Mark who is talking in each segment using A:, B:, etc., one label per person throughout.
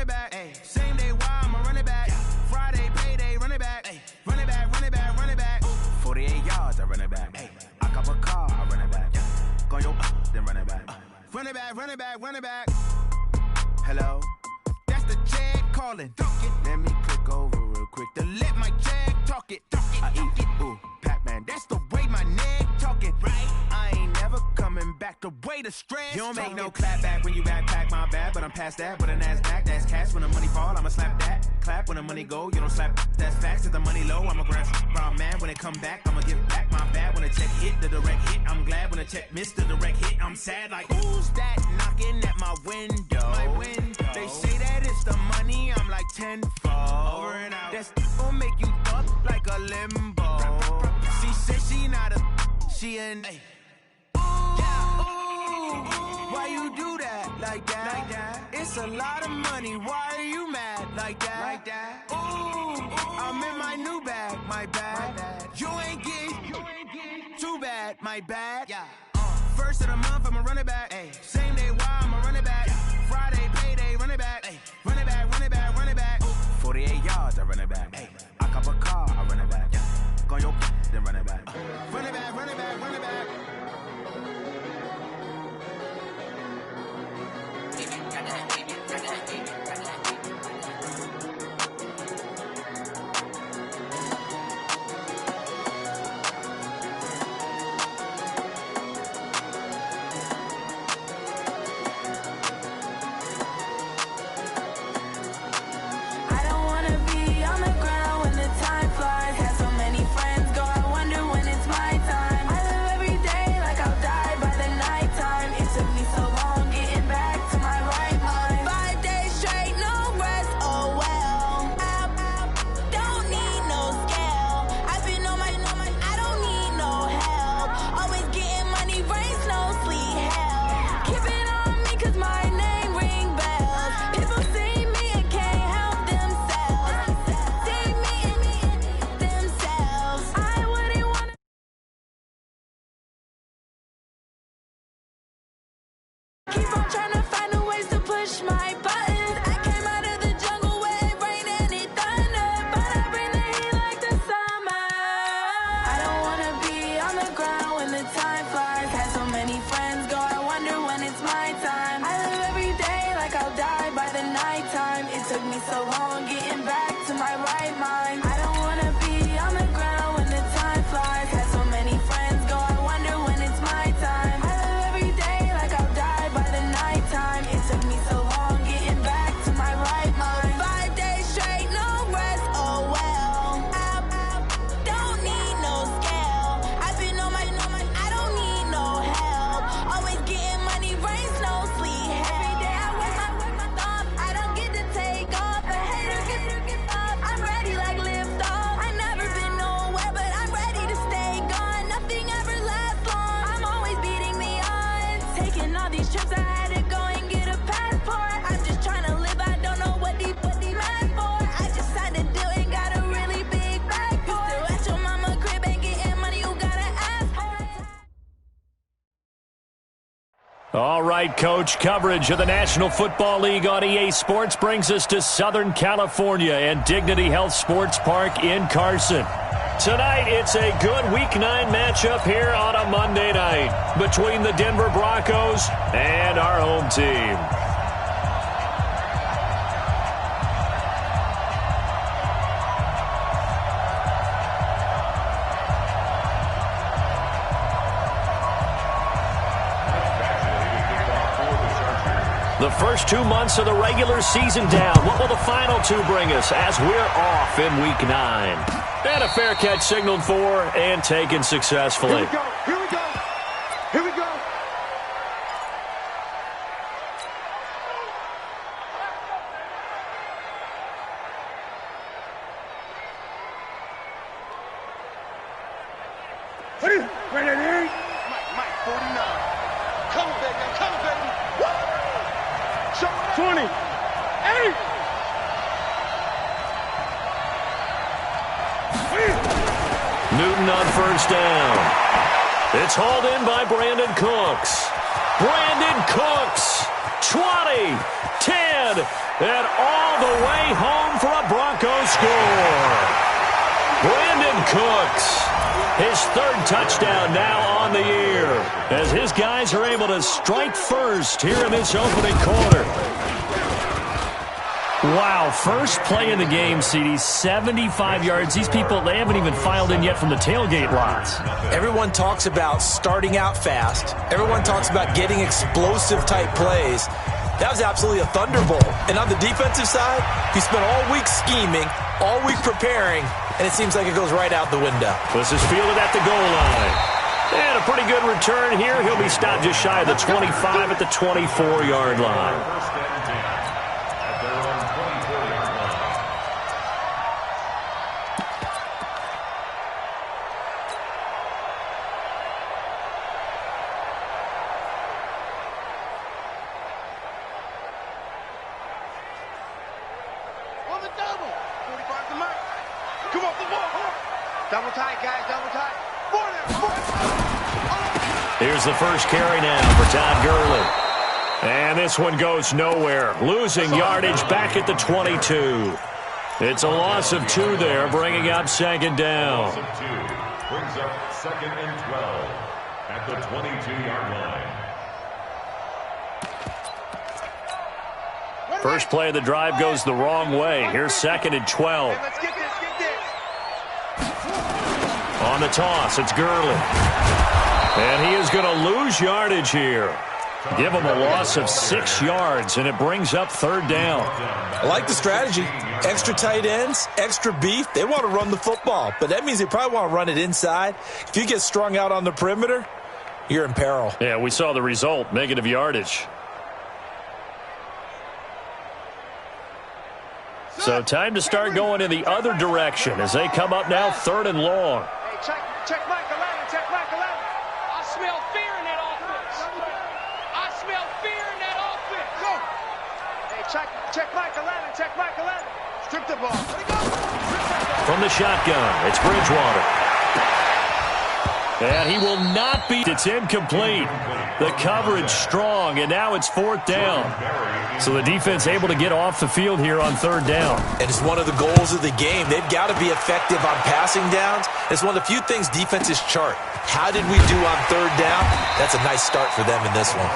A: back. Ay. Same day, why I'ma run it back. Friday, payday, run it back. Ay. Run it back, run it back, run it back. 48 yards, I run it back. Ay. I cop a car, I run it back. Go yo, then run it back. Run it back, run it back, run it back. Hello? That's the jag calling. Let me click over real quick to let my jag talk it. I eat it, ooh, Pac-Man. That's the way my neck talking. Right? I ain't never coming back the way the stress. You don't make no clap back when you backpack, my bad, but I'm past that. With a NASDAQ, that's cash. When the money fall, I'ma slap that. Clap when the money go, you don't slap. That's facts. If the money low, I'ma grab round man. When it come back, I'ma give back my bad. When the check hit, the direct hit. I'm glad when the check missed the direct hit. I'm sad like, who's that knocking at my window? My window. They say that it's the money, I'm like tenfold. Over and out. That's gon' make you up like a limbo. She said she not a, she an. Ooh, why you do that like that? It's a lot of money, why are you mad like that? Ooh, I'm in my new bag, my bad. You ain't getting too bad, my bad. First of the month, I'ma run it back. Ay. Same day, why I'ma run it back. Friday, payday, run it back. Ay. Run it back, run it back, run it back. 48 yards, I run it back. Ay. I cop a car, I run it back. Go yo, then run it back. Run it back, run it back, run it back.
B: All right, Coach, coverage of the National Football League on EA Sports brings us to Southern California and Dignity Health Sports Park in Carson. Tonight, it's a good Week 9 matchup here on a Monday night between the Denver Broncos and our home team. The first 2 months of the regular season down. What will the final 2 bring us as we're off in Week 9? And a fair catch signaled for and taken successfully.
C: Here we go. Here we go. Here we go. What is it? Ready? Mike, 49. Come on, baby. Come on, baby. Woo! 20. 8.
B: Newton on first down. It's hauled in by Brandon Cooks. Brandon Cooks 20, 10, and all the way home for a Broncos score. Brandon Cooks, his third touchdown now on the year, as his guys are able to strike first here in this opening quarter. Wow, first play in the game, CD, 75 yards. These people, they haven't even filed in yet from the tailgate lots.
D: Everyone talks about starting out fast. Everyone talks about getting explosive-type plays. That was absolutely a thunderbolt. And on the defensive side, he spent all week scheming, all week preparing, and it seems like it goes right out the window.
B: This is fielded at the goal line. And a pretty good return here. He'll be stopped just shy of the 25 at the 24-yard line.
C: Double tight, guys, double tight.
B: Here's the first carry now for Todd Gurley. And this one goes nowhere. Losing yardage back at the 22. It's a loss of 2 there, bringing up second down.
E: Brings up 2nd and 12 at the 22-yard line.
B: First play of the drive goes the wrong way. Here's 2nd and 12.
C: Let's get this,
B: On the toss, it's Gurley. And he is going to lose yardage here. Give him a loss of 6 yards, and it brings up third down.
D: I like the strategy. Extra tight ends, extra beef. They want to run the football, but that means they probably want to run it inside. If you get strung out on the perimeter, you're in peril.
B: Yeah, we saw the result, negative yardage. So time to start going in the other direction as they come up now 3rd and long.
C: Hey, check Mike 11, check Mike 11.
F: I smell fear in that offense. I smell fear in that offense.
C: Go. Hey, check Mike 11, check Mike 11. Strip the ball. Let it go.
B: From the shotgun, it's Bridgewater. And he will not be. It's incomplete. The coverage strong, and now it's 4th down. So the defense able to get off the field here on 3rd down.
D: And it's one of the goals of the game. They've got to be effective on passing downs. It's one of the few things defenses chart. How did we do on 3rd down? That's a nice start for them in this one.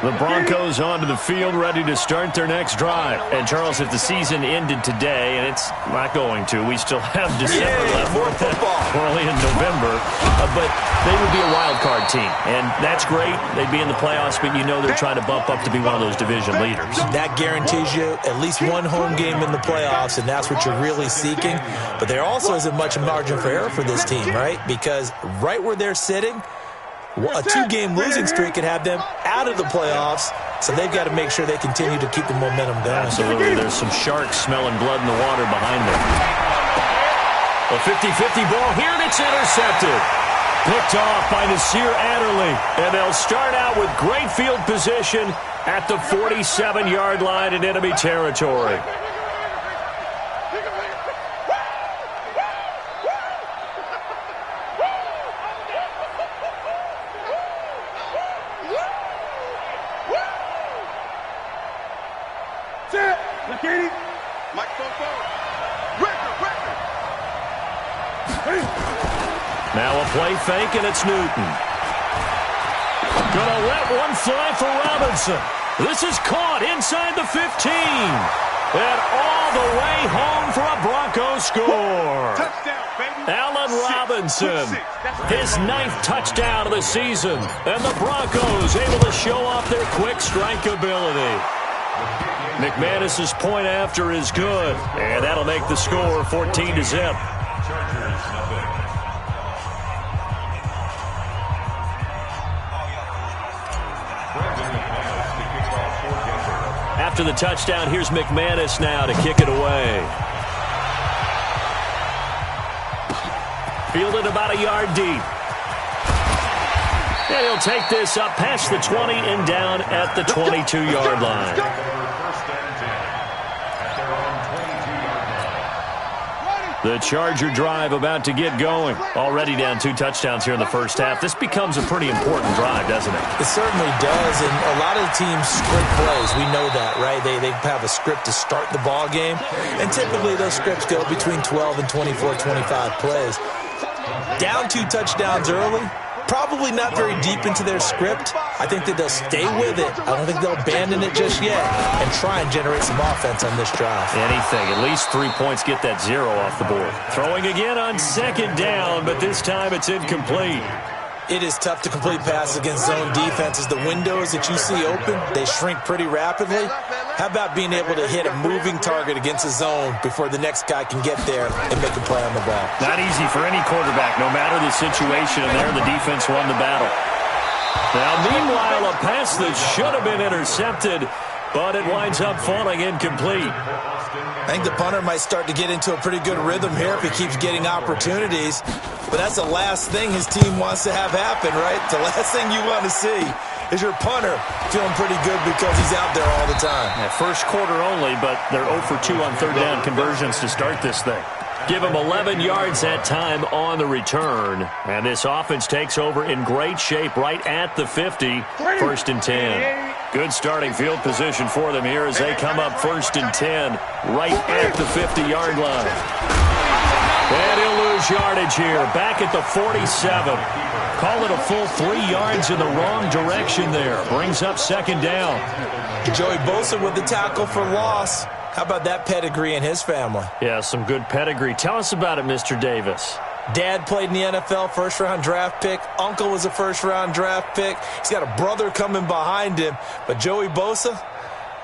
B: The Broncos onto the field, ready to start their next drive. And, Charles, if the season ended today, and it's not going to, we still have December left.
D: More football.
B: We're only in November. But they would be a wild card team. And that's great. They'd be in the playoffs, but you know they're trying to bump up to be one of those division leaders.
D: That guarantees you at least one home game in the playoffs, and that's what you're really seeking. But there also isn't much margin for error for this team, right? Because right where they're sitting, a 2-game losing streak could have them out of the playoffs, so they've got to make sure they continue to keep the momentum going.
B: Absolutely. There's some sharks smelling blood in the water behind them. A 50-50 ball here, and it's intercepted. Picked off by Nasir Adderley, and they'll start out with great field position at the 47-yard line in enemy territory. Now a play fake, and it's Newton. Gonna let one fly for Robinson. This is caught inside the 15. And all the way home for a Broncos score.
C: Touchdown, baby.
B: Allen Robinson, his 9th touchdown of the season. And the Broncos able to show off their quick strike ability. McManus's point after is good. And that'll make the score 14-0. After the touchdown, here's McManus now to kick it away. Fielded about a yard deep. And he'll take this up past the 20 and down at the 22-yard line. The Charger drive about to get going. Already down 2 touchdowns here in the first half. This becomes a pretty important drive, doesn't it?
D: It certainly does, and a lot of the teams script plays. We know that, right? They have a script to start the ball game, and typically those scripts go between 12 and 24, 25 plays. Down 2 touchdowns early, probably not very deep into their script. I think that they'll stay with it. I don't think they'll abandon it just yet and try and generate some offense on this drive.
B: Anything. At least 3 points, get that 0 off the board. Throwing again on 2nd down, but this time it's incomplete.
D: It is tough to complete passes against zone defenses. The windows that you see open, they shrink pretty rapidly. How about being able to hit a moving target against a zone before the next guy can get there and make a play on the ball?
B: Not easy for any quarterback, no matter the situation, and there the defense won the battle. Now, meanwhile, a pass that should have been intercepted, but it winds up falling incomplete.
D: I think the punter might start to get into a pretty good rhythm here if he keeps getting opportunities. But that's the last thing his team wants to have happen, right? The last thing you want to see is your punter feeling pretty good because he's out there all the time.
B: Yeah, first quarter only, but they're 0 for 2 on 3rd down conversions to start this thing. Give him 11 yards that time on the return. And this offense takes over in great shape right at the 50. 1st and 10. Good starting field position for them here as they come up 1st and 10 right at the 50-yard line. And he'll lose yardage here. Back at the 47. Call it a full 3 yards in the wrong direction there. Brings up 2nd down.
D: Joey Bosa with the tackle for loss. How about that pedigree in his family?
B: Yeah, some good pedigree. Tell us about it, Mr. Davis.
D: Dad played in the NFL, first-round draft pick. Uncle was a first-round draft pick. He's got a brother coming behind him. But Joey Bosa,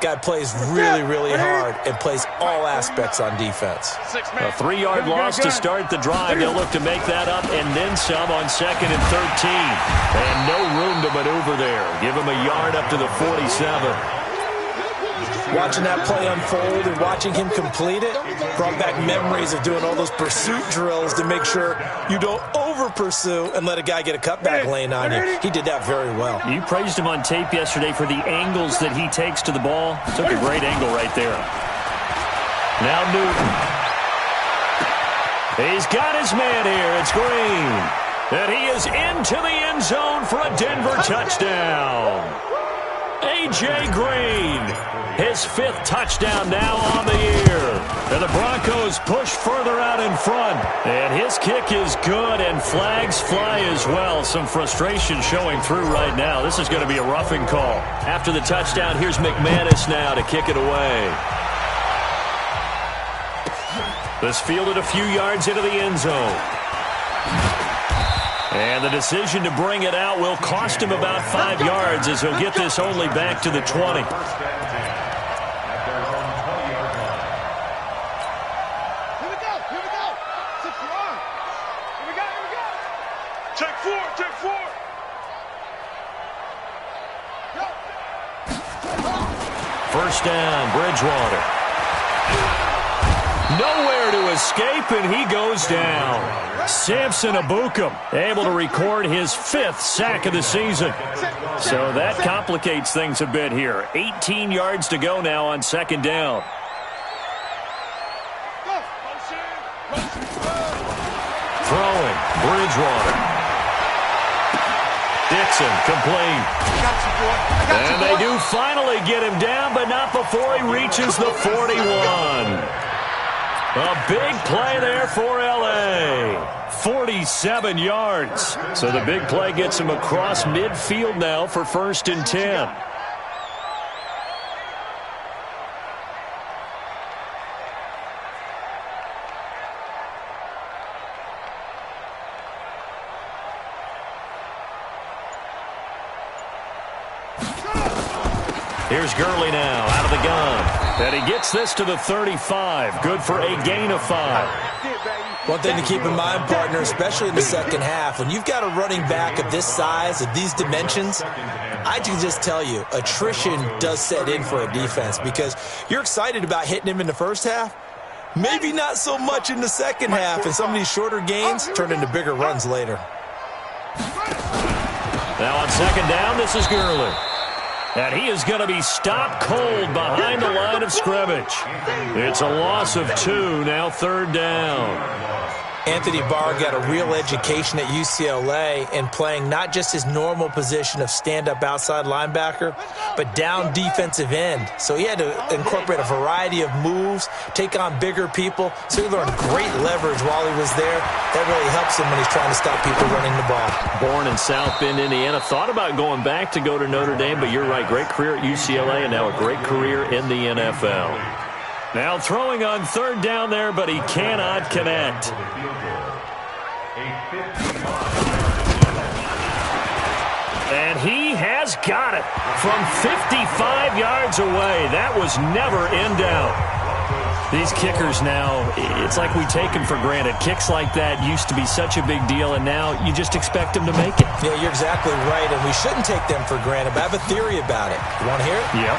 D: guy plays really, really hard and plays all aspects on defense.
B: A 3-yard loss to start the drive. They'll look to make that up and then some on 2nd and 13. And no room to maneuver there. Give him a yard up to the 47.
D: Watching that play unfold and watching him complete it brought back memories of doing all those pursuit drills to make sure you don't over-pursue and let a guy get a cutback lane on you. He did that very well.
B: You praised him on tape yesterday for the angles that he takes to the ball. Took a great angle right there. Now Newton. He's got his man here. It's Green. And he is into the end zone for a Denver touchdown. A.J. Green, his 5th touchdown now on the year. And the Broncos push further out in front. And his kick is good, and flags fly as well. Some frustration showing through right now. This is going to be a roughing call. After the touchdown, here's McManus now to kick it away. This fielded a few yards into the end zone. And the decision to bring it out will cost him about 5 yards as he'll get this only back to the 20.
C: Here we go. 6 yard. Here we go. Take 4.
B: First down, Bridgewater. Nowhere to escape, and he goes down. Samson Ebukam able to record his 5th sack of the season. So that complicates things a bit here. 18 yards to go now on 2nd down. Throwing, Bridgewater. Dixon, complete. And they do finally get him down, but not before he reaches the 41. A big play there for L.A. 47 yards. So the big play gets him across midfield now for 1st and 10. Here's Gurley now out of the gun. And he gets this to the 35. Good for a gain of 5.
D: One thing to keep in mind, partner, especially in the second half, when you've got a running back of this size, of these dimensions, I can just tell you, attrition does set in for a defense because you're excited about hitting him in the first half. Maybe not so much in the second half, and some of these shorter gains turn into bigger runs later.
B: Now on 2nd down, this is Gurley. And he is going to be stopped cold behind the line of scrimmage. It's a loss of 2, now 3rd down.
D: Anthony Barr got a real education at UCLA in playing not just his normal position of stand-up outside linebacker, but down defensive end. So he had to incorporate a variety of moves, take on bigger people. So he learned great leverage while he was there. That really helps him when he's trying to stop people running the ball.
B: Born in South Bend, Indiana. Thought about going back to go to Notre Dame, but you're right. Great career at UCLA and now a great career in the NFL. Now throwing on 3rd down there, but he cannot connect. And he has got it from 55 yards away. That was never in doubt. These kickers now, it's like we take them for granted. Kicks like that used to be such a big deal, and now you just expect them to make it.
D: Yeah, you're exactly right, and we shouldn't take them for granted, but I have a theory about it. You want to hear it?
B: Yep.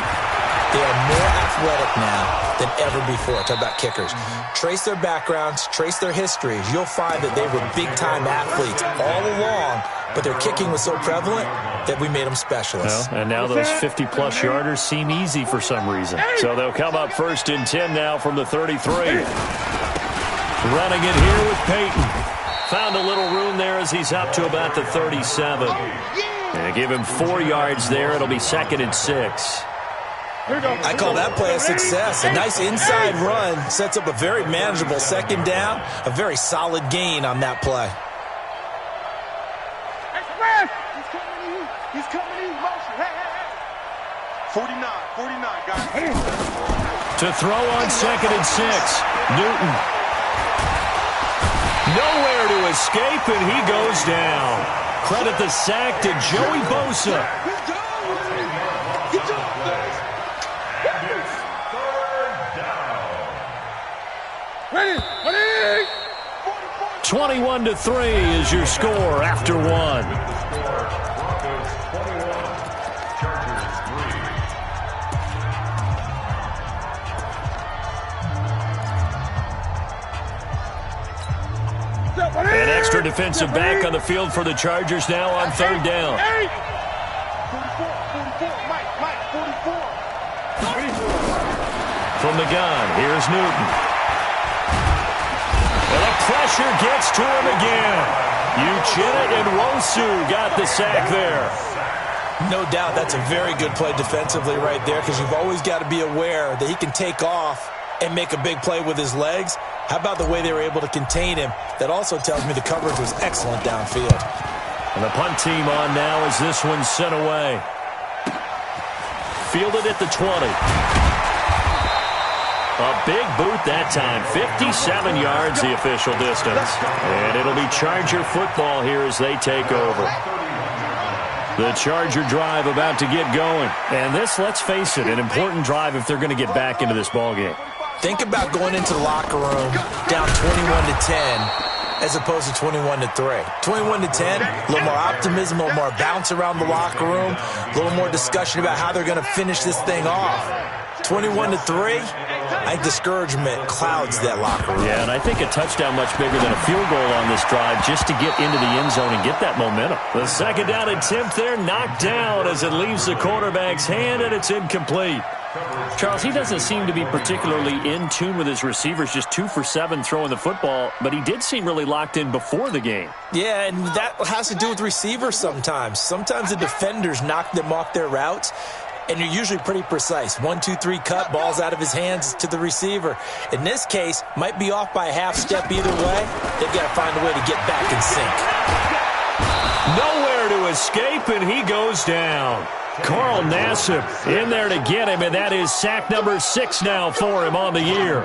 D: They are more athletic now than ever before. Talk about kickers. Trace their backgrounds, trace their histories. You'll find that they were big-time athletes all along, but their kicking was so prevalent that we made them specialists.
B: Well, and now those 50-plus yarders seem easy for some reason. So they'll come up 1st and 10 now from the 33. Running it here with Peyton. Found a little room there as he's up to about the 37. And give him 4 yards there. It'll be 2nd and 6.
D: I call that play a success. A nice inside run sets up a very manageable 2nd down, a very solid gain on that play.
C: He's coming in motion. Hey. 49, guys.
B: To throw on 2nd and 6. Newton. Nowhere to escape, and he goes down. Credit the sack to Joey Bosa.
C: Good job, guys.
B: 21-3 is your score after 1. An extra defensive back on the field for the Chargers now on 3rd down.
C: 44, Mike, 44.
B: From the gun, here's Newton. And the pressure gets to him again. Uchenna and Wosu got the sack there.
D: No doubt that's a very good play defensively right there, because you've always got to be aware that he can take off and make a big play with his legs. How about the way they were able to contain him? That also tells me the coverage was excellent downfield.
B: And the punt team on now as this one's sent away. Fielded at the 20. A big boot that time. 57 yards the official distance. And it'll be Charger football here as they take over. The Charger drive about to get going. And this, let's face it, an important drive if they're going to get back into this ballgame.
D: Think about going into the locker room down 21-10 as opposed to 21-3. 21-10, a little more optimism, a little more bounce around the locker room, a little more discussion about how they're going to finish this thing off. 21-3, I think discouragement clouds that locker room.
B: Yeah, and I think a touchdown much bigger than a field goal on this drive just to get into the end zone and get that momentum. The 2nd down attempt there knocked down as it leaves the quarterback's hand, and it's incomplete. Charles, he doesn't seem to be particularly in tune with his receivers, just 2 for 7 throwing the football, but he did seem really locked in before the game.
D: Yeah, and that has to do with receivers sometimes. Sometimes the defenders knock them off their routes, and you're usually pretty precise. 1, 2, 3 cut, ball's out of his hands to the receiver. In this case, might be off by a half step either way. They've got to find a way to get back in sync.
B: Nowhere to escape, and he goes down. Carl Nassib in there to get him, and that is sack number 6 now for him on the year.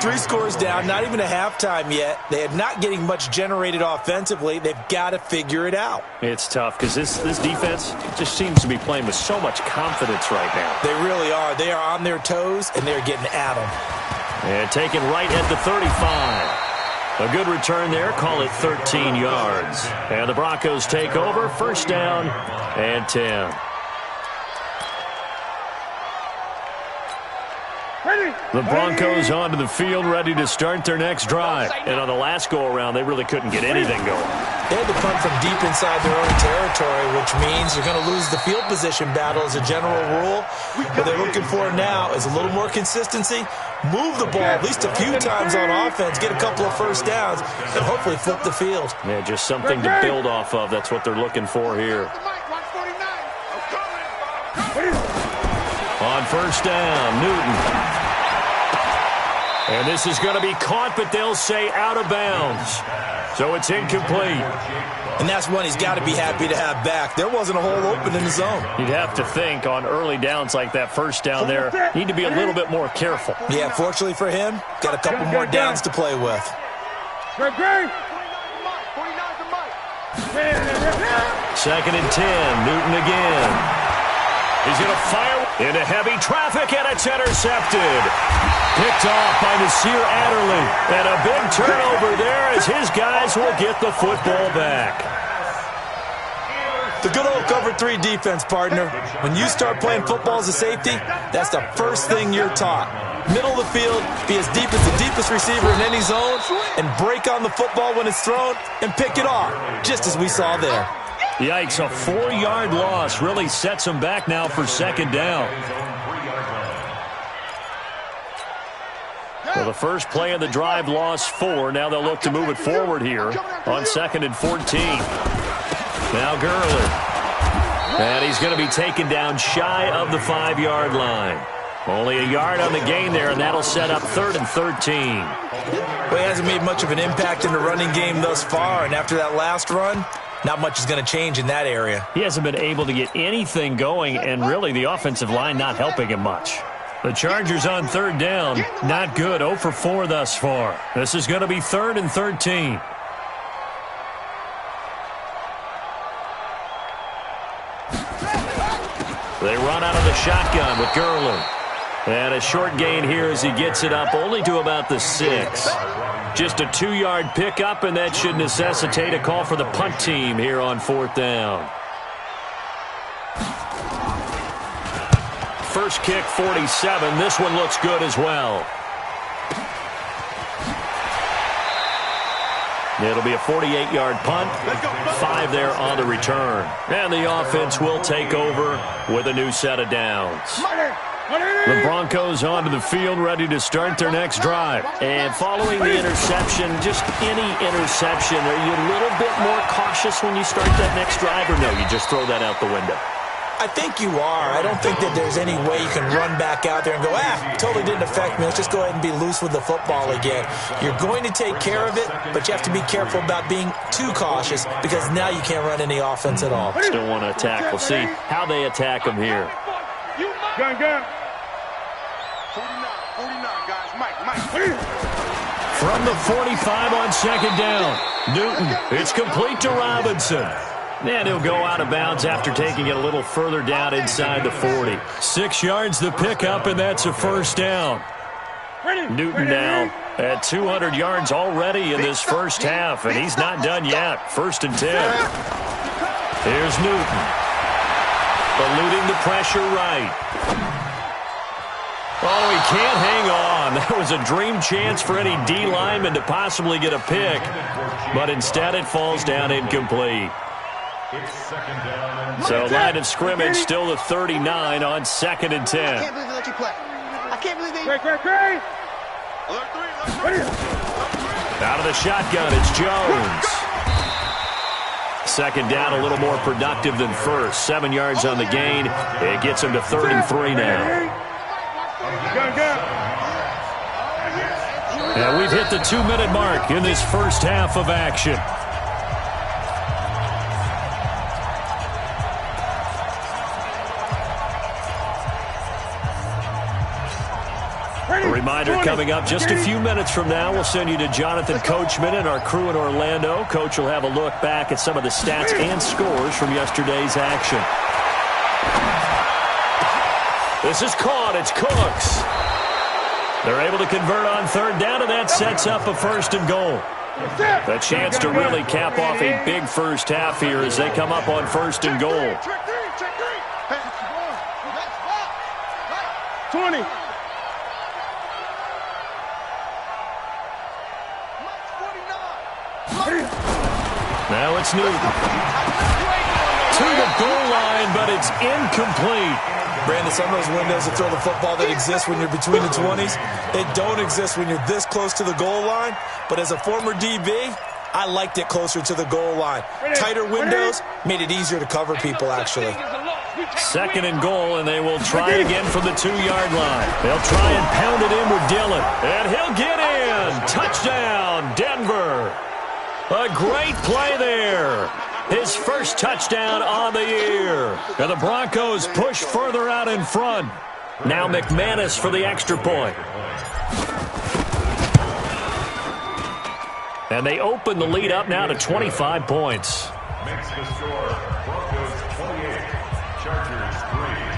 D: 3 scores down, not even a halftime yet. They are not getting much generated offensively. They've got to figure it out.
B: It's tough because this defense just seems to be playing with so much confidence right now.
D: They really are. They are on their toes, and they're getting at them.
B: And taken right at the 35. A good return there. Call it 13 yards. And the Broncos take over. 1st down and 10. The Broncos onto the field, ready to start their next drive. And on the last go-around, they really couldn't get anything going.
D: They had to punt from deep inside their own territory, which means you're going to lose the field position battle as a general rule. What they're looking for now is a little more consistency, move the ball at least a few times on offense, get a couple of first downs, and hopefully flip the field.
B: Yeah, just something to build off of. That's what they're looking for here. On first down, Newton. And this is going to be caught, but they'll say out of bounds. So it's incomplete.
D: And that's one he's got to be happy to have back. There wasn't a hole open in the zone.
B: You'd have to think on early downs like that first down there, need to be a little bit more careful.
D: Yeah, fortunately for him, got a couple more downs to play with.
B: Second and 10, Newton again. He's going to fire into heavy traffic, and it's intercepted. Picked off by Nasir Adderley. And a big turnover there as his guys will get the football back.
D: The good old cover 3 defense, partner. When you start playing football as a safety, that's the first thing you're taught. Middle of the field, be as deep as the deepest receiver in any zone, and break on the football when it's thrown and pick it off, just as we saw there.
B: Yikes, a 4-yard loss really sets them back now for second down. Well, the first play of the drive lost 4. Now they'll look to move it forward here on second and 14. Now Gurley. And he's going to be taken down shy of the 5-yard line. Only a yard on the gain there, and that'll set up third and 13.
D: Well, he hasn't made much of an impact in the running game thus far, and after that last run, not much is going to change in that area.
B: He hasn't been able to get anything going, and really the offensive line not helping him much. The Chargers on third down, not good, 0 for 4 thus far. This is going to be third and 13. They run out of the shotgun with Gurley. And a short gain here as he gets it up only to about the 6. Just a 2-yard pickup, and that should necessitate a call for the punt team here on fourth down. First kick, 47. This one looks good as well. It'll be a 48-yard punt, 5 there on the return. And the offense will take over with a new set of downs. The Broncos onto the field, ready to start their next drive. And following the interception, just any interception, are you a little bit more cautious when you start that next drive, or no, you just throw that out the window?
D: I think you are. I don't think that there's any way you can run back out there and go, totally didn't affect me. Let's just go ahead and be loose with the football again. You're going to take care of it, but you have to be careful about being too cautious because now you can't run any offense at all.
B: Still want to attack. We'll see how they attack them here.
C: Gun. 49, guys. Mike.
B: From the 45 on second down, Newton. It's complete to Robinson. And he'll go out of bounds after taking it a little further down inside the 40. 6 yards the pickup, and that's a first down. Newton now at 200 yards already in this first half, and he's not done yet. First and 10. Here's Newton. Eluding the pressure right. Oh, he can't hang on. That was a dream chance for any D lineman to possibly get a pick, but instead it falls down incomplete. So line of scrimmage still the 39 on second and 10.
C: I can't believe they let you play. I can't believe they...
B: Out of the shotgun, it's Jones. Second down, a little more productive than first. 7 yards on the gain. It gets him to third and 3 now. And we've hit the 2-minute mark in this first half of action. A reminder coming up just a few minutes from now. We'll send you to Jonathan Coachman and our crew in Orlando. Coach will have a look back at some of the stats and scores from yesterday's action. This is caught. It's Cooks. They're able to convert on third down, and that sets up a first and goal. A chance to really cap off a big first half here as they come up on first and goal.
C: 20.
B: it's Newton. To the goal line, but it's incomplete.
D: Brandon, some of those windows to throw the football that exist when you're between the 20s, they don't exist when you're this close to the goal line. But as a former DB, I liked it closer to the goal line. Tighter windows made it easier to cover people, actually.
B: 2nd and goal, and they will try again from the 2-yard line. They'll try and pound it in with Dillon. And he'll get in. Touchdown, Denver. A great play there. His first touchdown on the year. And the Broncos push further out in front. Now McManus for the extra point. And they open the lead up now to 25 points.
E: Makes the score Broncos 28, Chargers 3.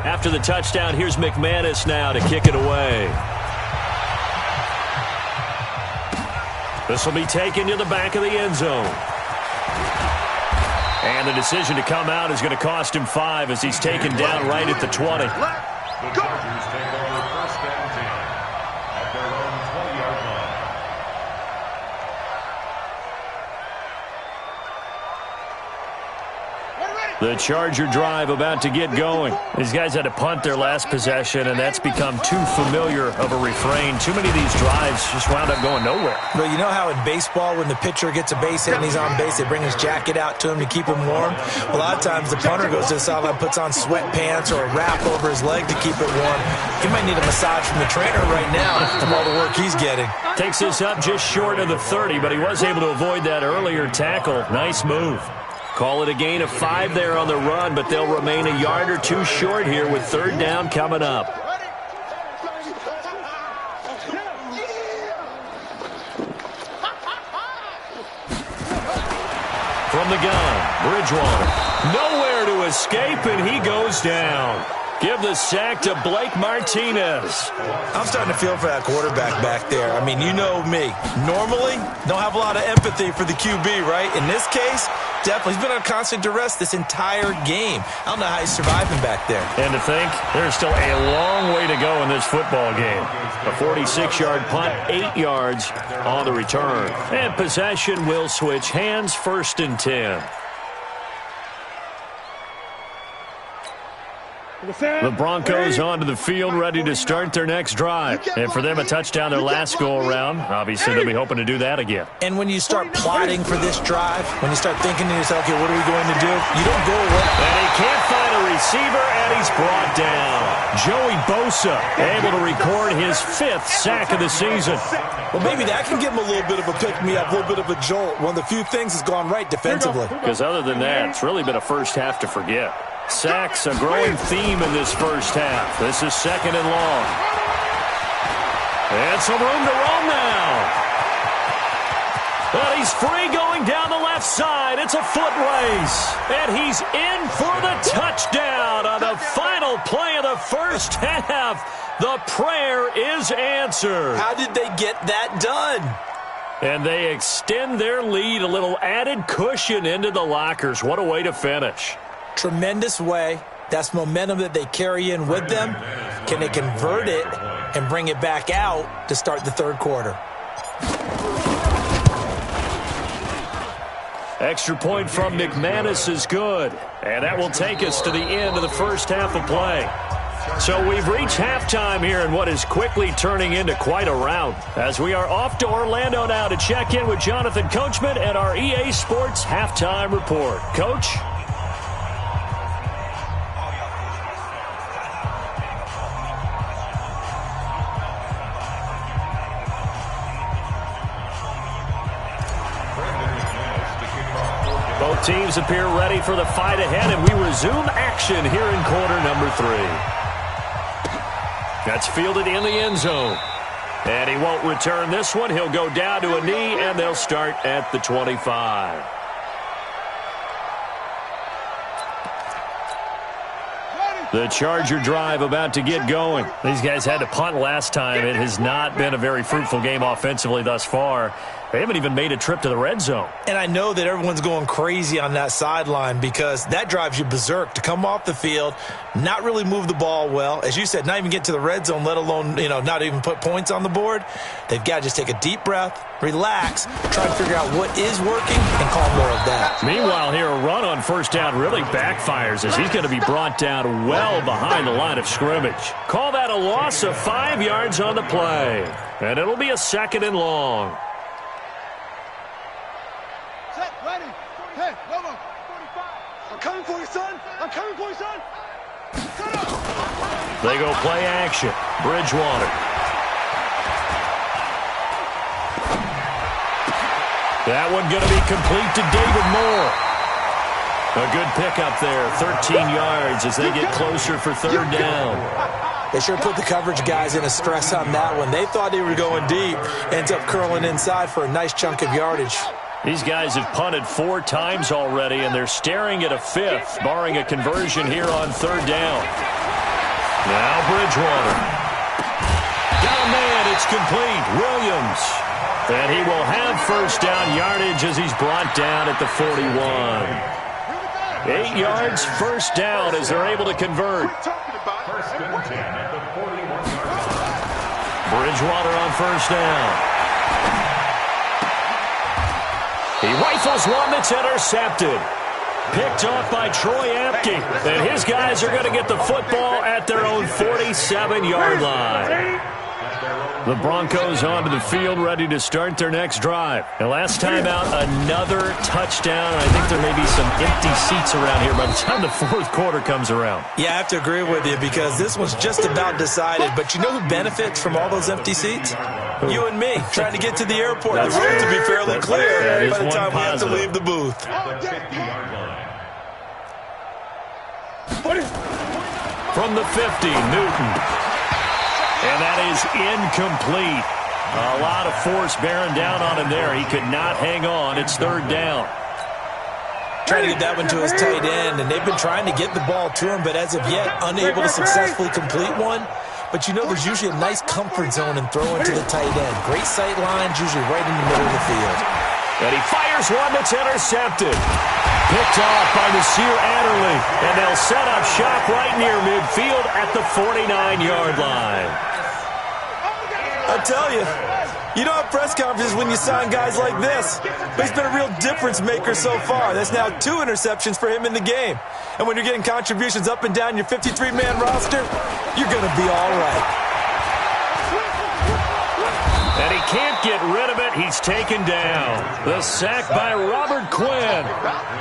B: After the touchdown, here's McManus now to kick it away. This will be taken to the back of the end zone. And the decision to come out is going to cost him 5 as he's taken down right at the 20.
E: The Chargers take over 1st and 10 at their own 20-yard line.
B: The Charger drive about to get going. These guys had to punt their last possession, and that's become too familiar of a refrain. Too many of these drives just wound up going nowhere.
D: But you know how in baseball, when the pitcher gets a base hit and he's on base, they bring his jacket out to him to keep him warm? A lot of times the punter goes to the sideline, puts on sweatpants or a wrap over his leg to keep it warm. He might need a massage from the trainer right now from all the work he's getting.
B: Takes this up just short of the 30, but he was able to avoid that earlier tackle. Nice move. Call it a gain of 5 there on the run, but they'll remain a yard or 2 short here with 3rd down coming up. From the gun, Bridgewater. Nowhere to escape, and he goes down. Give the sack to Blake Martinez.
D: I'm starting to feel for that quarterback back there. I mean, you know me. Normally, don't have a lot of empathy for the QB, right? In this case, definitely. He's been under constant duress this entire game. I don't know how he's surviving back there.
B: And to think, there's still a long way to go in this football game. A 46-yard punt, 8 yards on the return. And possession will switch hands, 1st and 10. The Broncos onto the field, ready to start their next drive. And for them, a touchdown their last go-around. Obviously, they'll be hoping to do that again.
D: And when you start plotting for this drive, when you start thinking to yourself, okay, what are we going to do? You don't go away.
B: And he can't find a receiver, and he's brought down. Joey Bosa able to record his 5th sack of the season.
D: Well, maybe that can give him a little bit of a pick-me-up, a little bit of a jolt. One of the few things has gone right defensively.
B: Because other than that, it's really been a first half to forget. Sacks, a growing theme in this first half. This is 2nd and long. And some room to roam now. But he's free going down the left side. It's a foot race. And he's in for the touchdown on the final play of the first half. The prayer is answered.
D: How did they get that done?
B: And they extend their lead, a little added cushion into the lockers. What a way to finish.
D: Tremendous way. That's momentum that they carry in with them. Can they convert it and bring it back out to start the 3rd quarter?
B: Extra point from McManus is good. And that will take us to the end of the first half of play. So we've reached halftime here in what is quickly turning into quite a rout. As we are off to Orlando now to check in with Jonathan Coachman and our EA Sports Halftime Report. Coach? Both teams appear ready for the fight ahead, and we resume action here in quarter number 3. That's fielded in the end zone. And he won't return this one. He'll go down to a knee, and they'll start at the 25. The Charger drive about to get going. These guys had to punt last time. It has not been a very fruitful game offensively thus far. They haven't even made a trip to the red zone.
D: And I know that everyone's going crazy on that sideline because that drives you berserk to come off the field, not really move the ball well. As you said, not even get to the red zone, let alone, not even put points on the board. They've got to just take a deep breath, relax, try to figure out what is working, and call more of that.
B: Meanwhile, here, a run on first down really backfires as he's going to be brought down well behind the line of scrimmage. Call that a loss of 5 yards on the play. And it'll be a 2nd and long.
C: Set, ready. Hey, Lobo. 45. I'm coming for you, son. I'm coming for you, son. Set up.
B: They go play action. Bridgewater. That one going to be complete to David Moore. A good pickup there. 13 yards as they get closer for 3rd down.
D: They sure put the coverage guys in a stress on that one. They thought they were going deep. Ends up curling inside for a nice chunk of yardage.
B: These guys have punted 4 times already, and they're staring at a 5th, barring a conversion here on 3rd down. Now Bridgewater. Got a man. It's complete. Williams. And he will have 1st down yardage as he's brought down at the 41. 8 yards, 1st down as they're able to convert.
E: First and 10 at the 41-yard line.
B: Bridgewater on 1st down. He rifles one that's intercepted. Picked off by Troy Apke. And his guys are going to get the football at their own 47-yard line. The Broncos onto the field, ready to start their next drive. And last time out, another touchdown. I think there may be some empty seats around here by the time the 4th quarter comes around.
D: Yeah, I have to agree with you because this one's just about decided. But you know who benefits from all those empty seats? You and me, trying to get to the airport. The roads will be fairly clear by the time we have to leave the booth.
E: At the 50-yard line.
B: From the 50, Newton. And that is incomplete. A lot of force bearing down on him there. He could not hang on. It's 3rd down.
D: Trying to get that one to his tight end, and they've been trying to get the ball to him, but as of yet, unable to successfully complete one. But there's usually a nice comfort zone in throwing to the tight end. Great sight lines, usually right in the middle of the field.
B: And he fires one that's intercepted. Picked off by Nasir Adderley. And they'll set up shop right near midfield at the 49-yard line.
D: I tell you, you don't have press conferences when you sign guys like this. But he's been a real difference maker so far. That's now 2 interceptions for him in the game. And when you're getting contributions up and down your 53-man roster, you're going to be all right.
B: And he can't get rid of it. He's taken down. The sack by Robert Quinn.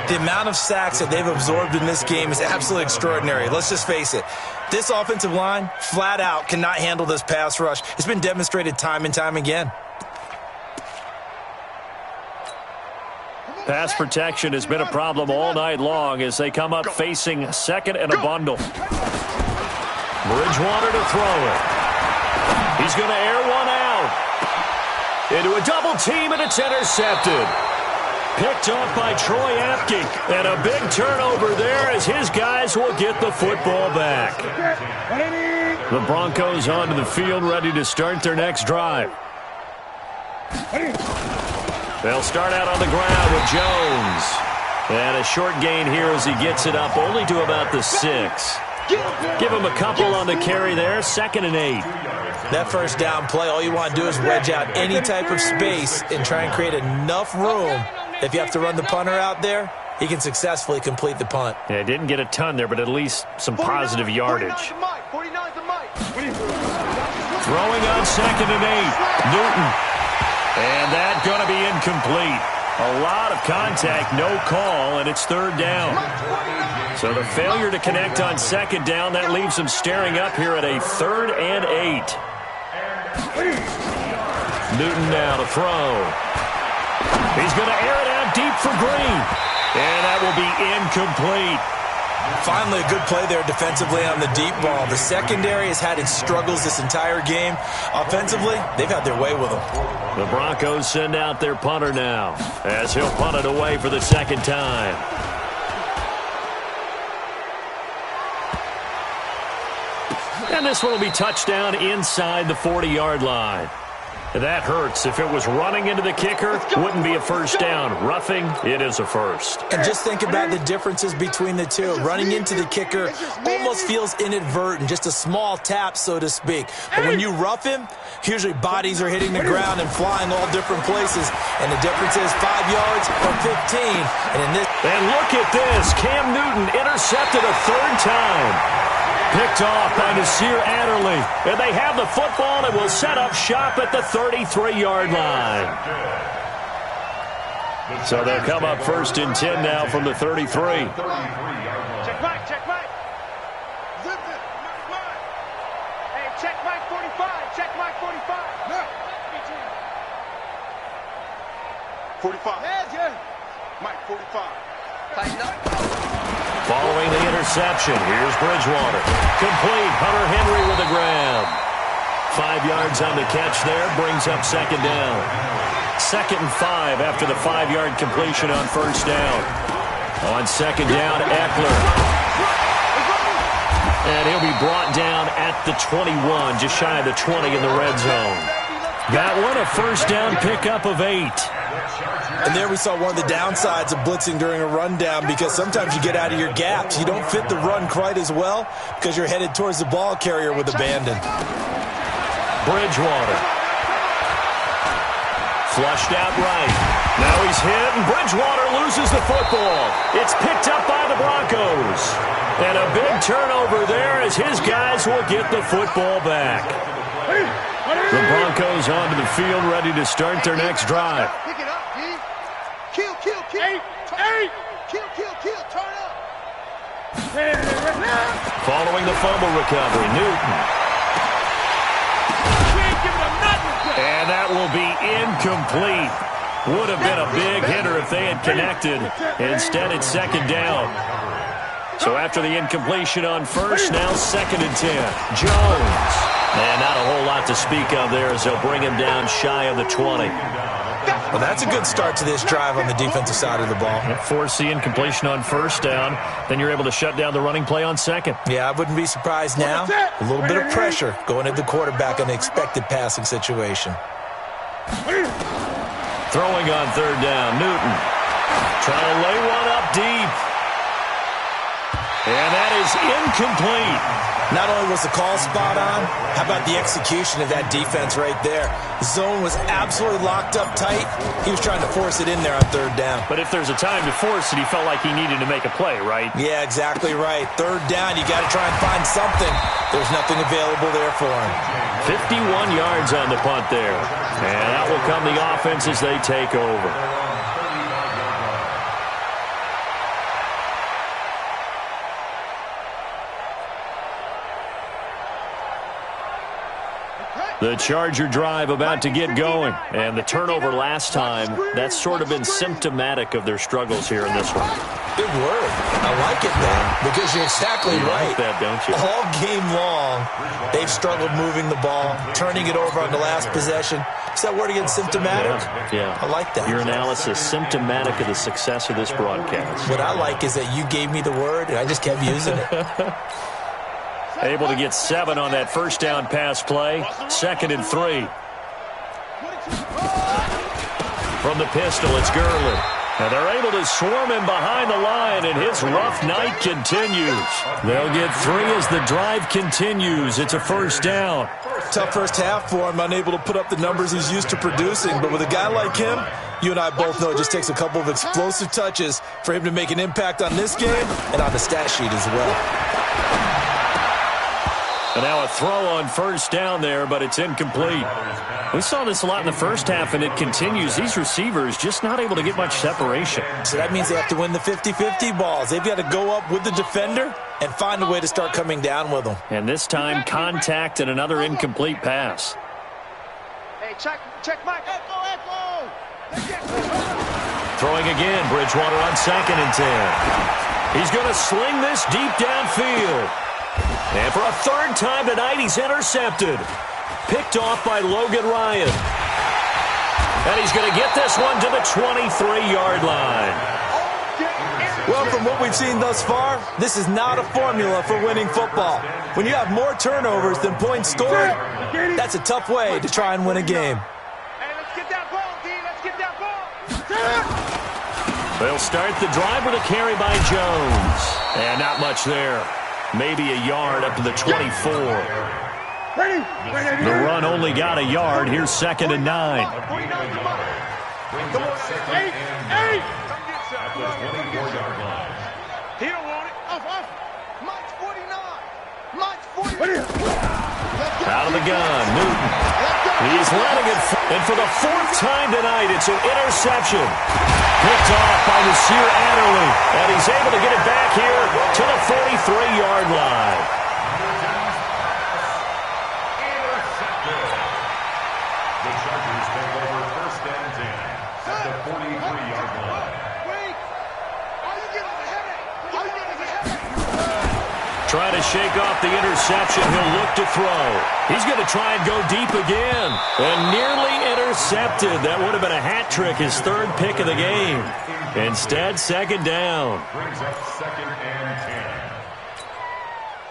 D: The amount of sacks that they've absorbed in this game is absolutely extraordinary. Let's just face it. This offensive line, flat out, cannot handle this pass rush. It's been demonstrated time and time again.
B: Pass protection has been a problem all night long as they come up facing 2nd and a bundle. Bridgewater to throw it. He's going to air one out. Into a double team, and it's intercepted. Picked off by Troy Apke. And a big turnover there as his guys will get the football back. The Broncos onto the field, ready to start their next drive. They'll start out on the ground with Jones. And a short gain here as he gets it up only to about the 6. Give him a couple on the carry there. 2nd and 8.
D: That 1st down play, all you want to do is wedge out any type of space and try and create enough room. If you have to run the punter out there, he can successfully complete the punt.
B: Yeah, didn't get a ton there, but at least some positive yardage.
C: Throwing
B: on 2nd and 8. Newton. And that's going to be incomplete. A lot of contact, no call, and it's 3rd down. So the failure to connect on 2nd down, that leaves them staring up here at a 3rd and 8. Newton now to throw. He's going to air it out deep for Green. And that will be incomplete.
D: Finally, a good play there defensively on the deep ball. The secondary has had its struggles this entire game. Offensively, they've had their way with them.
B: The Broncos send out their punter now as he'll punt it away for the 2nd time. And this one will be touchdown inside the 40-yard line. That hurts. If it was running into the kicker, wouldn't be a first down. Roughing, it is a first.
D: And just think about the differences between the two. Running into the kicker almost feels inadvertent, just a small tap, so to speak. But when you rough him, usually bodies are hitting the ground and flying all different places. And the difference is 5 yards or 15.
B: And look at this. Cam Newton intercepted a third time. Picked off by Nasir Adderley. And they have the football and will set up shop at the 33-yard line. So they'll come up first and 10 now from the 33.
C: Check Mike, check Mike. Zip it. Hey, check Mike 45. Check Mike 45. No. 45. Yeah. Mike 45. Tighten up.
B: Following the interception, here's Bridgewater. Complete. Hunter Henry with a grab. 5 yards on the catch there, brings up second down. 2nd and 5 after the 5-yard completion on first down. On second down, Eckler. And he'll be brought down at the 21, just shy of the 20 in the red zone. That one, a first down pickup of 8.
D: And there we saw one of the downsides of blitzing during a rundown, because sometimes you get out of your gaps. You don't fit the run quite as well because you're headed towards the ball carrier with abandon.
B: Bridgewater. Flushed out right. Now he's hit, and Bridgewater loses the football. It's picked up by the Broncos. And a big turnover there as his guys will get the football back. The Broncos onto the field, ready to start their next drive.
C: Pick it up, D. Kill. Hey. Kill. Turn up.
B: Following the fumble recovery, Newton. And that will be incomplete. Would have been a big hitter if they had connected. Instead, it's second down. So after the incompletion on first, now 2nd and 10. Jones. And not a whole lot to speak of there as they'll bring him down shy of the 20.
D: Well, that's a good start to this drive on the defensive side of the ball.
B: Force the incompletion on first down. Then you're able to shut down the running play on second.
D: Yeah, I wouldn't be surprised now. A little bit of pressure going at the quarterback in the expected passing situation.
B: Throwing on third down, Newton. Trying to lay one up deep. And that is incomplete.
D: Not only was the call spot on, how about the execution of that defense right there? The zone was absolutely locked up tight. He was trying to force it in there on third down.
B: But if there's a time to force it, he felt like he needed to make a play, right?
D: Yeah, exactly right. Third down, you got to try and find something. There's nothing available there for him.
B: 51 yards on the punt there. And that will come the offense as they take over. The Charger drive about to get going. And the turnover last time, that's sort of been symptomatic of their struggles here in this one.
D: Good word. I like it, man, because you're exactly right.
B: Like that, don't you?
D: All game long, they've struggled moving the ball, turning it over on the last possession. Is that word again, symptomatic?
B: Yeah.
D: I like that.
B: Your analysis, symptomatic of the success of this broadcast.
D: What I like is that you gave me the word, and I just kept using it.
B: Able to get 7 on that first down pass play. 2nd and 3. From the pistol, it's Gurley. And they're able to swarm him behind the line, and his rough night continues. They'll get 3 as the drive continues. It's a first down.
D: Tough first half for him, unable to put up the numbers he's used to producing. But with a guy like him, you and I both know it just takes a couple of explosive touches for him to make an impact on this game and on the stat sheet as well.
B: And now a throw on first down there, but it's incomplete. We saw this a lot in the first half, and it continues. These receivers just not able to get much separation.
D: So that means they have to win the 50-50 balls. They've got to go up with the defender and find a way to start coming down with them.
B: And this time, contact and another incomplete pass.
C: Hey, check Mike. Echo.
B: Throwing again, Bridgewater on 2nd and 10. He's going to sling this deep downfield. And for a third time tonight, he's intercepted. Picked off by Logan Ryan. And he's going to get this one to the 23-yard line.
D: Well, from what we've seen thus far, this is not a formula for winning football. When you have more turnovers than points scored, that's a tough way to try and win a game.
B: They'll start the drive with a carry by Jones. And not much there. Maybe a yard up to the 24. The run only got a yard. Here's 2nd and 9.
C: He don't want it. Off. Mike's 49. Mike's 49.
B: Out of the gun, Newton. He's letting it, and for the 4th time tonight, it's an interception. Picked off by Nasir Adderley, and he's able to get it back here to the 43-yard line.
E: Intercepted. The Chargers take over 1st and 10 at the 43-yard line.
C: Wait. Are you getting a headache? Are you getting a headache?
B: Trying to shake off the interception. He'll look to throw. He's going to try and go deep again. And nearly intercepted. That would have been a hat trick, his 3rd pick of the game. Instead, 2nd down.
E: Brings up 2nd and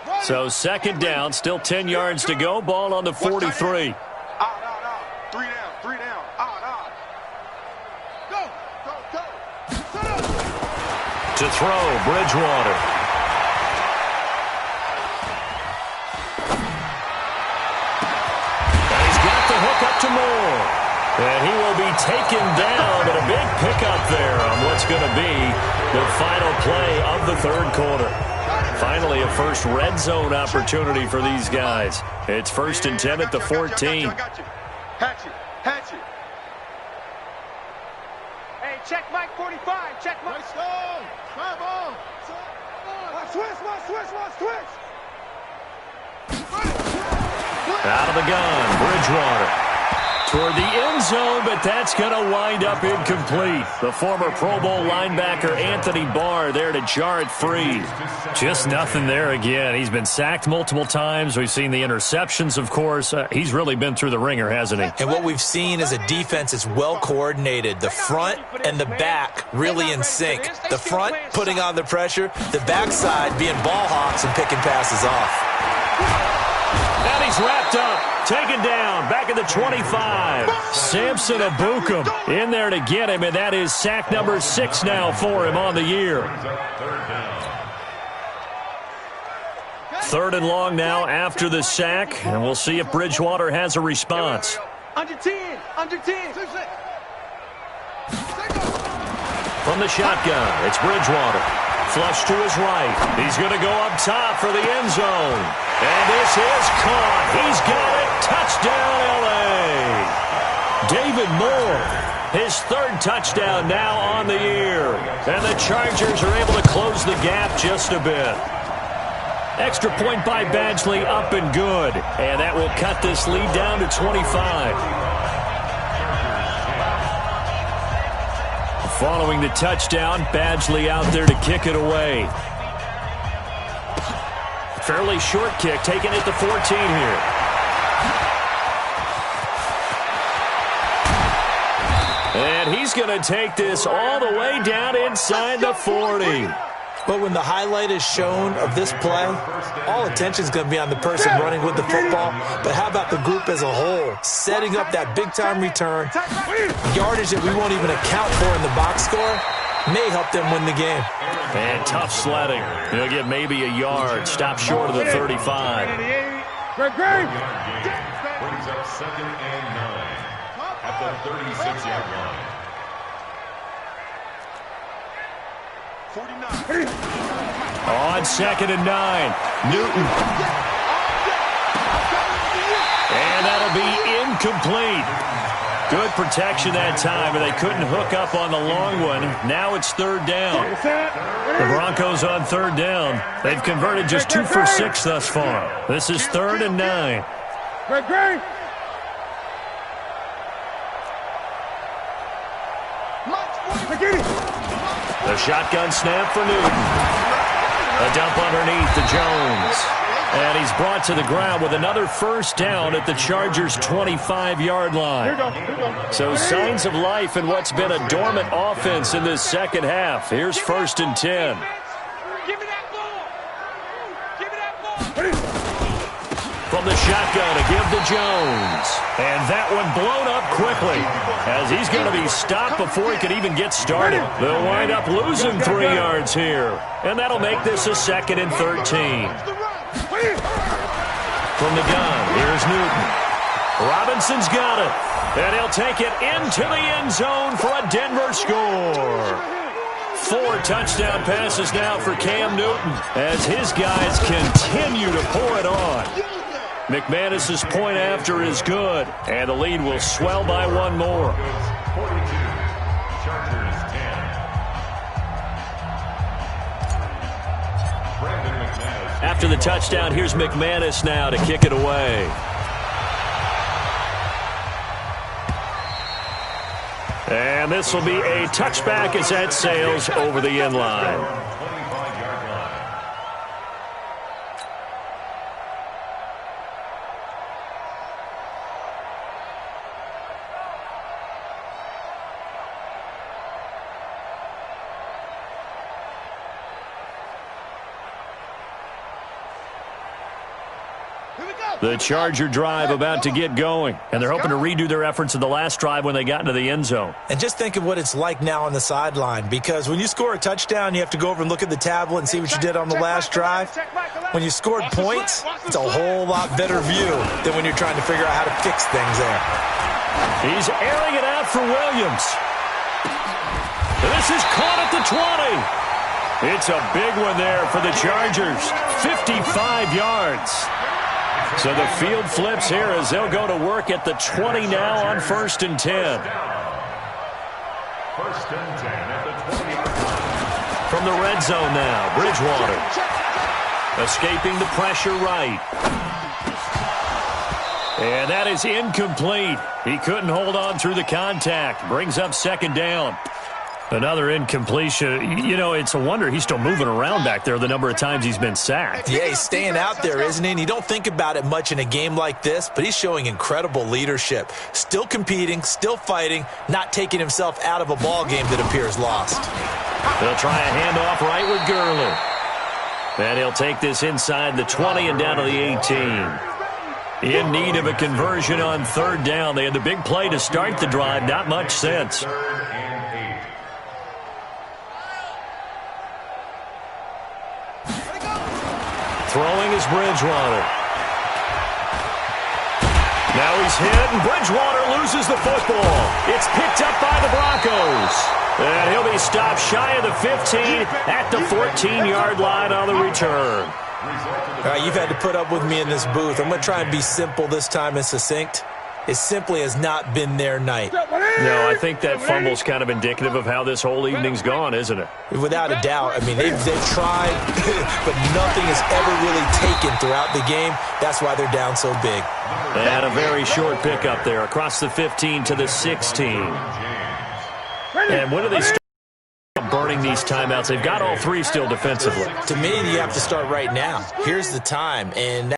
E: 10.
B: So 2nd down, still 10 yards to go. Ball on the 43.
C: Out. 3 down. Out. Go. Set up.
B: To throw, Bridgewater. Up to Moore. And he will be taken down, but a big pickup there on what's going to be the final play of the 3rd quarter. Finally, a first red zone opportunity for these guys. It's 1st and 10 at the 14.
C: I got you. Hatch it. Hey, check Mike 45. Check Mike. Let's go. Try ball. Switch.
B: Out of the gun, Bridgewater. Toward the end zone, but that's going to wind up incomplete. The former Pro Bowl linebacker Anthony Barr there to jar it free. Just nothing there again. He's been sacked multiple times. We've seen the interceptions, of course. He's really been through the ringer, hasn't he?
D: And what we've seen is a defense that's well coordinated. The front and the back really in sync. The front putting on the pressure, the backside being ball hawks and picking passes off.
B: And he's wrapped up, taken down, back at the 25. Samson Abukum in there to get him, and that is sack number 6 now for him on the year. 3rd and long now after the sack, and we'll see if Bridgewater has a response.
C: Under 10.
B: From the shotgun, it's Bridgewater. Flush to his right. He's going to go up top for the end zone. And this is caught. He's got it. Touchdown, L.A. David Moore, his 3rd touchdown now on the year. And the Chargers are able to close the gap just a bit. Extra point by Badgley, up and good. And that will cut this lead down to 25. Following the touchdown, Badgley out there to kick it away. Fairly short kick, taken at the 14 here. And he's going to take this all the way down inside the 40.
D: But when the highlight is shown of this play, all attention is going to be on the person running with the football. But how about the group as a whole? Setting up that big-time return, yardage that we won't even account for in the box score, may help them win the game.
B: And tough sledding. He'll get maybe a yard. Stop short of the 35.
E: Brings up 2nd and 9 at the 36-yard line.
C: 49.
B: On 2nd and 9, Newton. And that'll be incomplete. Good protection that time, but they couldn't hook up on the long one. Now it's 3rd down. The Broncos on 3rd down. They've converted just 2 for 6 thus far. This is 3rd and 9. The shotgun snap for Newton. A dump underneath to Jones. And he's brought to the ground with another 1st down at the Chargers' 25-yard line. So signs of life in what's been a dormant offense in this 2nd half. Here's 1st and 10.
F: Give me that ball. Give me that ball.
B: From from the shotgun to give to Jones. And that one blown up quickly as he's going to be stopped before he could even get started. They'll wind up losing 3 yards here. And that'll make this a 2nd and 13. From the gun, here's Newton. Robinson's got it. And he'll take it into the end zone for a Denver score. 4 touchdown passes now for Cam Newton as his guys continue to pour it on. McManus's point after is good, and the lead will swell by 1 more.
E: 42, Chargers 10. Brandon McManus.
B: After the touchdown, here's McManus now to kick it away. And this will be a touchback as that sails over the end line.
E: 25-yard line.
B: The Charger drive about to get going, and they're hoping to redo their efforts in the last drive when they got into the end zone.
D: And just think of what it's like now on the sideline, because when you score a touchdown, you have to go over and look at the tablet and see what you did on the last drive. When you scored points, it's a whole lot better view than when you're trying to figure out how to fix things there.
B: He's airing it out for Williams. This is caught at the 20. It's a big one there for the Chargers. 55 yards. So the field flips here as they'll go to work at the 20 now on 1st and 10.
E: 1st and 10 at the 20-yard line.
B: From the red zone now, Bridgewater. Escaping the pressure right. And that is incomplete. He couldn't hold on through the contact. Brings up 2nd down. Another incompletion. You know, it's a wonder he's still moving around back there the number of times he's been sacked.
D: Yeah, he's staying out there, isn't he? And you don't think about it much in a game like this, but he's showing incredible leadership. Still competing, still fighting, not taking himself out of a ball game that appears lost.
B: They'll try a handoff right with Gurley. And he'll take this inside the 20 and down to the 18. In need of a conversion on 3rd down. They had the big play to start the drive. Not much sense.
E: 3rd and 8.
B: Throwing is Bridgewater. Now he's hit, and Bridgewater loses the football. It's picked up by the Broncos. And he'll be stopped shy of the 15 at the 14-yard line on the return.
D: All right, you've had to put up with me in this booth. I'm going to try and be simple this time and succinct. It simply has not been their night.
B: No, I think that fumble's kind of indicative of how this whole evening's gone, isn't it?
D: Without a doubt. I mean, they've tried, but nothing is ever really taken throughout the game. That's why they're down so big.
B: And a very short pickup there across the 15 to the 16. And when do they start burning these timeouts? They've got all 3 still defensively.
D: To me, you have to start right now. Here's the time, and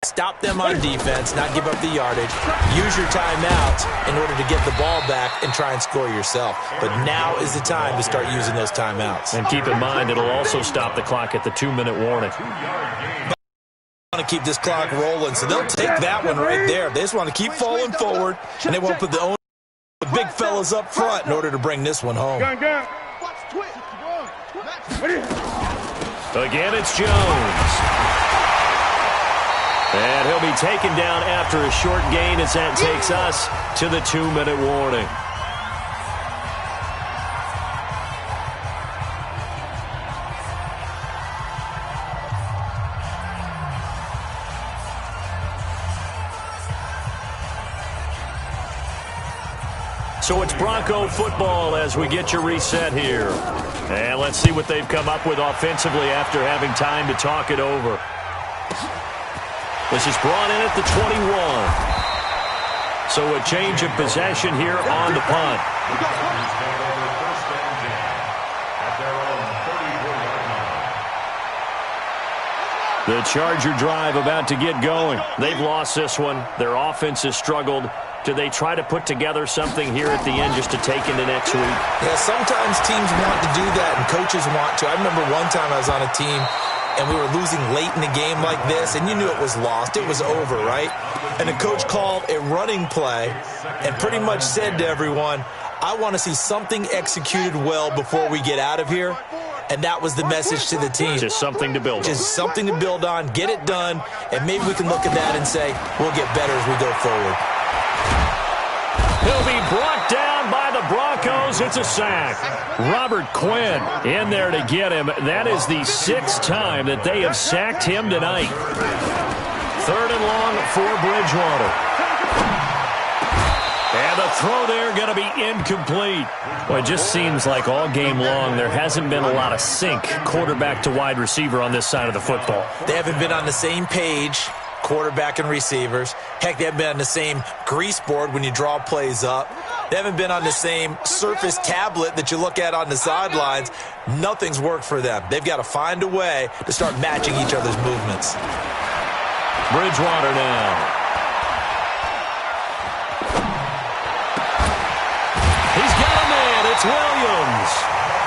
D: stop them on defense, not give up the yardage. Use your timeout in order to get the ball back and try and score yourself. But now is the time to start using those timeouts.
B: And keep in mind, it'll also stop the clock at the 2-minute warning.
D: They want to keep this clock rolling, so they'll take that one right there. They just want to keep falling forward, and they won't put the big fellas up front in order to bring this one home.
B: Again, it's Jones. And he'll be taken down after a short gain as that takes us to the 2-minute warning. So it's Bronco football as we get your reset here. And let's see what they've come up with offensively after having time to talk it over. This is brought in at the 21. So a change of possession here on the punt. The Charger drive about to get going. They've lost this one. Their offense has struggled. Do they try to put together something here at the end just to take into next week?
D: Yeah, sometimes teams want to do that and coaches want to. I remember one time I was on a team and we were losing late in the game like this, and you knew it was lost. It was over, right? And the coach called a running play and pretty much said to everyone, I want to see something executed well before we get out of here. And that was the message to the team.
B: Just something to build on.
D: Just something to build on, get it done, and maybe we can look at that and say, we'll get better as we go forward.
B: He'll be brought down by the Broncos. It's a sack. Robert Quinn in there to get him. That is the 6th time that they have sacked him tonight. 3rd and long for Bridgewater. And the throw there going to be incomplete. Well, it just seems like all game long there hasn't been a lot of sync quarterback to wide receiver on this side of the football.
D: They haven't been on the same page, quarterback and receivers. Heck, they haven't been on the same grease board when you draw plays up. They haven't been on the same Surface tablet that you look at on the sidelines. Nothing's worked for them. They've got to find a way to start matching each other's movements.
B: Bridgewater now. He's got a man. It's Williams.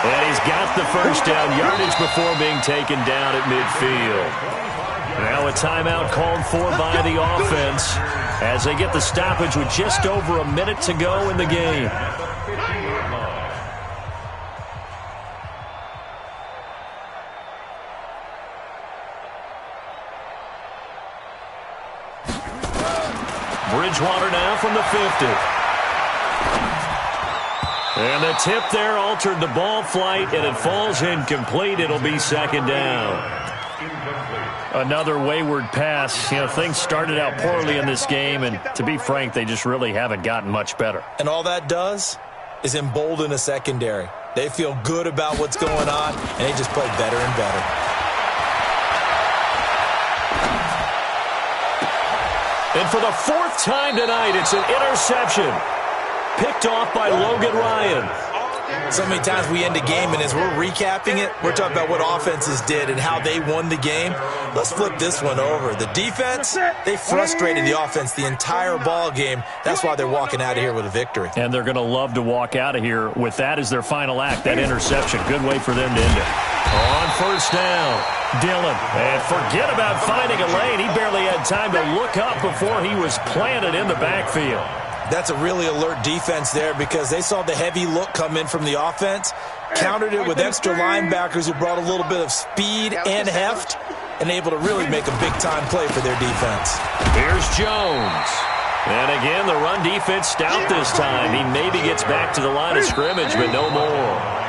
B: And he's got the first down yardage before being taken down at midfield. Now a timeout called for by the offense as they get the stoppage with just over a minute to go in the game. Bridgewater now from the 50. And the tip there altered the ball flight, and it falls incomplete. It'll be 2nd down. Another wayward pass. You know, things started out poorly in this game, and to be frank, they just really haven't gotten much better.
D: And all that does is embolden a secondary. They feel good about what's going on, and they just play better and better.
B: And for the 4th time tonight, it's an interception. Picked off by Logan Ryan.
D: So many times we end a game, and as we're recapping it, we're talking about what offenses did and how they won the game. Let's flip this one over. The defense, they frustrated the offense the entire ball game. That's why they're walking out of here with a victory.
B: And they're going to love to walk out of here with that as their final act, that interception. Good way for them to end it. On 1st down, Dillon. And forget about finding a lane. He barely had time to look up before he was planted in the backfield.
D: That's a really alert defense there because they saw the heavy look come in from the offense, countered it with extra linebackers who brought a little bit of speed and heft, and able to really make a big-time play for their defense.
B: Here's Jones. And again, the run defense stout this time. He maybe gets back to the line of scrimmage, but no more.